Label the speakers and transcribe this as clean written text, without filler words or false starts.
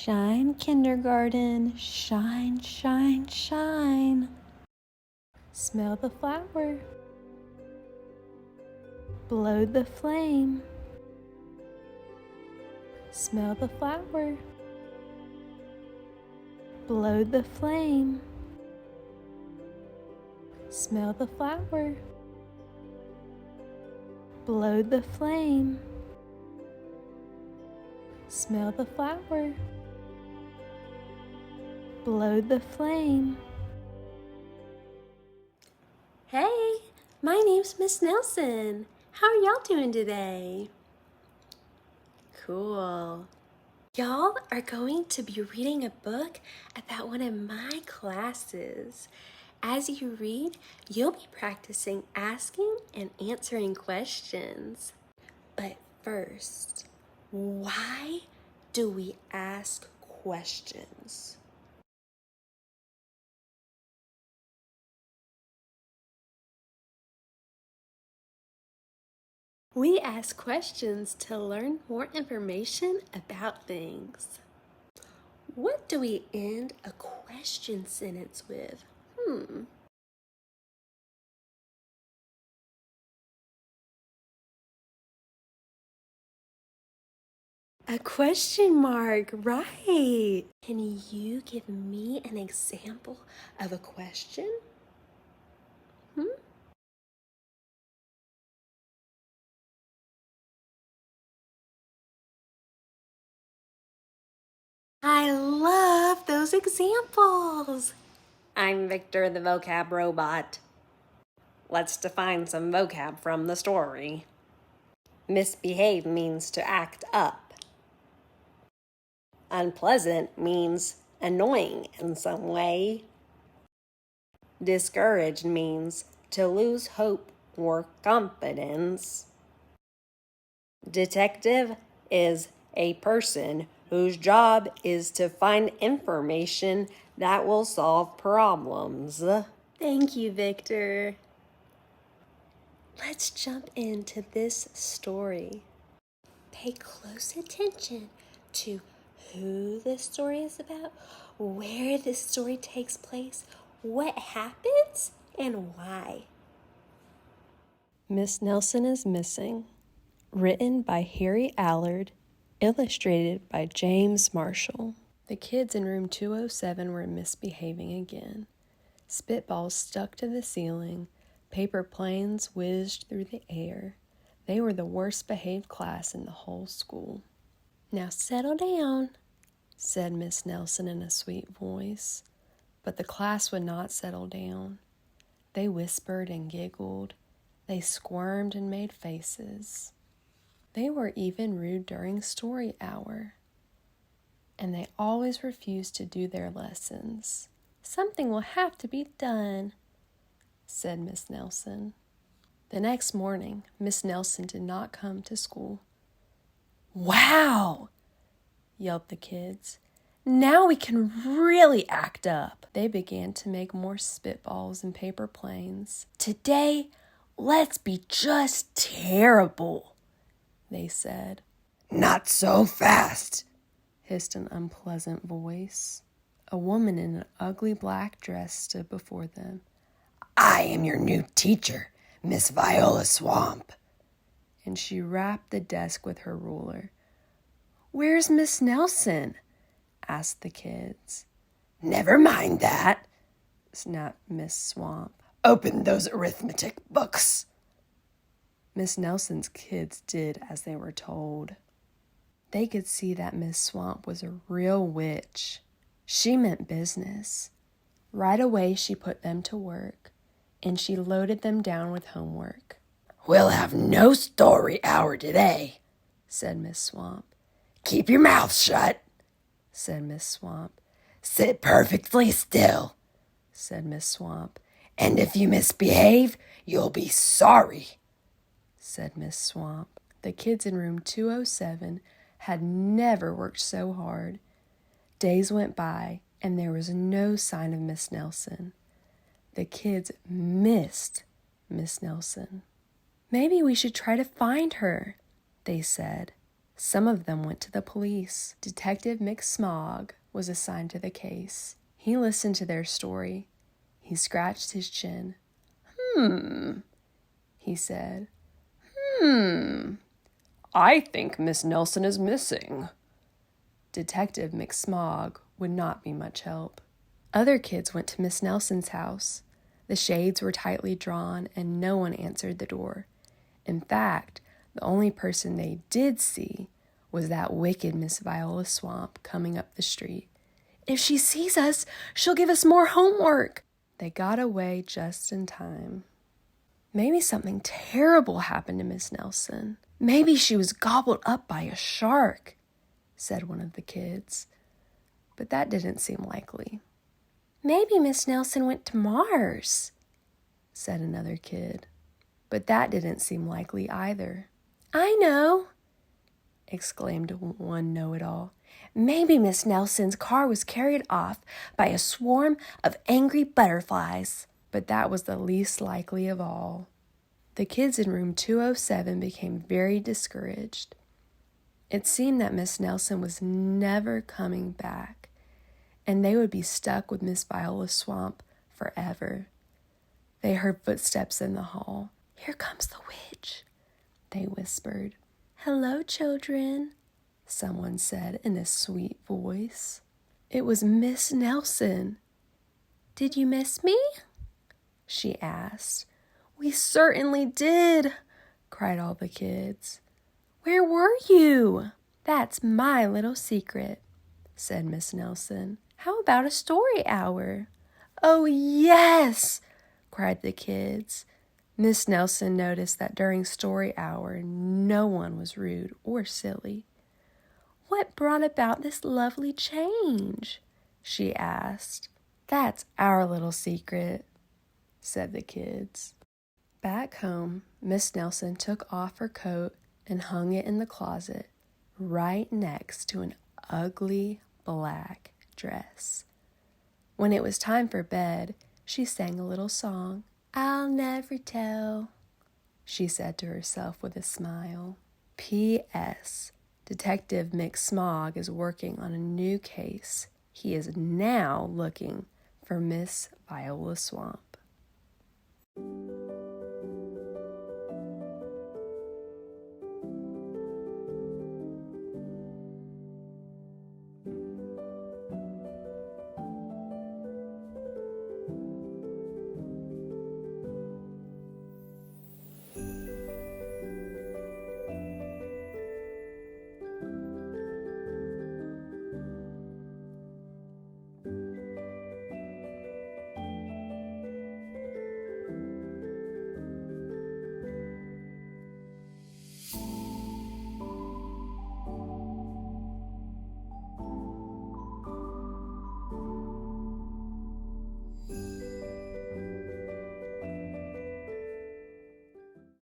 Speaker 1: Shine, kindergarten, shine, shine, shine. Smell the flower. Blow the flame. Smell the flower. Blow the flame. Smell the flower. Blow the flame. Smell the flower. Blow the flame. Hey, my name's Miss Nelson. How are y'all doing today? Cool. Y'all are going to be reading a book about one of my classes. As you read, you'll be practicing asking and answering questions. But first, why do we ask questions? We ask questions to learn more information about things. What do we end a question sentence with? A question mark, right. Can you give me an example of a question? I love those examples. I'm Victor, the vocab robot. Let's define some vocab from the story. Misbehave means to act up. Unpleasant means annoying in some way. Discouraged means to lose hope or confidence. Detective is a person whose job is to find information that will solve problems. Thank you, Victor. Let's jump into this story. Pay close attention to who this story is about, where this story takes place, what happens, and why. Miss Nelson is Missing. Written by Harry Allard, illustrated by James Marshall. The kids in room 207 were misbehaving again. Spitballs stuck to the ceiling. Paper planes whizzed through the air. They were the worst behaved class in the whole school. Now settle down, said Miss Nelson in a sweet voice. But the class would not settle down. They whispered and giggled. They squirmed and made faces. They were even rude during story hour. And they always refused to do their lessons. Something will have to be done, said Miss Nelson. The next morning, Miss Nelson did not come to school. Wow, yelled the kids. Now we can really act up. They began to make more spitballs and paper planes. Today, let's be just terrible, they said. Not so fast, hissed an unpleasant voice. A woman in an ugly black dress stood before them. I am your new teacher, Miss Viola Swamp. And she rapped the desk with her ruler. Where's Miss Nelson? Asked the kids. Never mind that, snapped Miss Swamp. Open those arithmetic books. Miss Nelson's kids did as they were told. They could see that Miss Swamp was a real witch. She meant business. Right away she put them to work, and she loaded them down with homework. We'll have no story hour today, said Miss Swamp. Keep your mouth shut, said Miss Swamp. Sit perfectly still, said Miss Swamp. And if you misbehave, you'll be sorry, said Miss Swamp. The kids in room 207 had never worked so hard. Days went by, and there was no sign of Miss Nelson. The kids missed Miss Nelson. Maybe we should try to find her, they said. Some of them went to the police. Detective McSmog was assigned to the case. He listened to their story. He scratched his chin. He said. I think Miss Nelson is missing. Detective McSmog would not be much help. Other kids went to Miss Nelson's house. The shades were tightly drawn and no one answered the door. In fact, the only person they did see was that wicked Miss Viola Swamp coming up the street. If she sees us, she'll give us more homework. They got away just in time. Maybe something terrible happened to Miss Nelson. Maybe she was gobbled up by a shark, said one of the kids. But that didn't seem likely. Maybe Miss Nelson went to Mars, said another kid. But that didn't seem likely either. I know, exclaimed one know-it-all. Maybe Miss Nelson's car was carried off by a swarm of angry butterflies. But that was the least likely of all. The kids in room 207 became very discouraged. It seemed that Miss Nelson was never coming back, and they would be stuck with Miss Viola Swamp forever. They heard footsteps in the hall. Here comes the witch, they whispered. Hello, children, someone said in a sweet voice. It was Miss Nelson. Did you miss me? She asked. We certainly did, cried all the kids. Where were you? That's my little secret, said Miss Nelson. How about a story hour? Oh, yes, cried the kids. Miss Nelson noticed that during story hour, no one was rude or silly. What brought about this lovely change? She asked. That's our little secret, said the kids. Back home, Miss Nelson took off her coat and hung it in the closet right next to an ugly black dress. When it was time for bed, she sang a little song. I'll never tell, she said to herself with a smile. P.S. Detective McSmog is working on a new case. He is now looking for Miss Viola Swamp.